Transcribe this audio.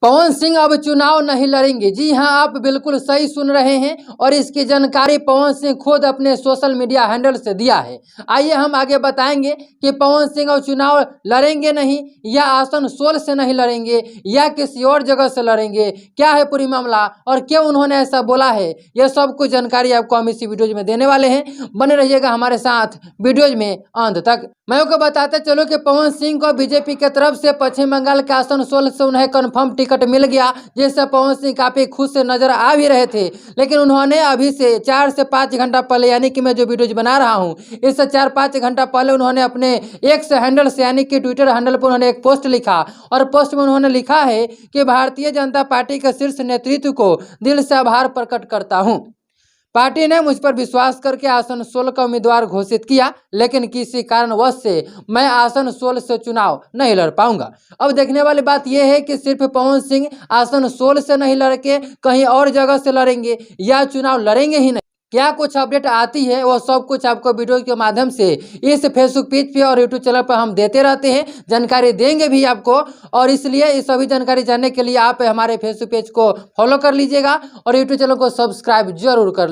पवन सिंह अब चुनाव नहीं लड़ेंगे। जी हां, आप बिल्कुल सही सुन रहे हैं और इसकी जानकारी पवन सिंह खुद अपने सोशल मीडिया हैंडल से दिया है। आइए हम आगे बताएंगे कि पवन सिंह अब चुनाव लड़ेंगे नहीं, या आसनसोल से नहीं लड़ेंगे, या किसी और जगह से लड़ेंगे। क्या है पूरी मामला और क्यों उन्होंने ऐसा बोला है, यह सब कुछ जानकारी आपको हम इसी वीडियो में देने वाले हैं। बने रहिएगा हमारे साथ वीडियो में अंत तक। मैं आपको बताते चलो कि पवन सिंह को बीजेपी की तरफ से पश्चिम बंगाल के आसनसोल से उन्हें कन्फर्म टिकट मिल गया, जिससे पवन सिंह काफी खुश नजर आ भी रहे थे। लेकिन उन्होंने अभी से 4 से 5 घंटा पहले, यानी कि मैं जो वीडियो बना रहा हूं, इससे 4-5 घंटा पहले उन्होंने अपने एक्स हैंडल से, यानी कि ट्विटर हैंडल पर उन्होंने एक पोस्ट लिखा और पोस्ट में उन्होंने लिखा है कि भारतीय जनता पार्टी के शीर्ष नेतृत्व को दिल से आभार प्रकट करता हूं। पार्टी ने मुझ पर विश्वास करके आसनसोल का उम्मीदवार घोषित किया, लेकिन किसी कारणवश से मैं आसनसोल से चुनाव नहीं लड़ पाऊंगा। अब देखने वाली बात यह है कि सिर्फ पवन सिंह आसनसोल से नहीं लड़के कहीं और जगह से लड़ेंगे या चुनाव लड़ेंगे ही नहीं। क्या कुछ अपडेट आती है वो सब कुछ आपको वीडियो के माध्यम से इस फेसबुक पेज पे और यूट्यूब चैनल पर हम देते रहते हैं, जानकारी देंगे भी आपको। और इसलिए इस सभी जानकारी जानने के लिए आप हमारे फेसबुक पेज को फॉलो कर लीजिएगा और यूट्यूब चैनल को सब्सक्राइब जरूर कर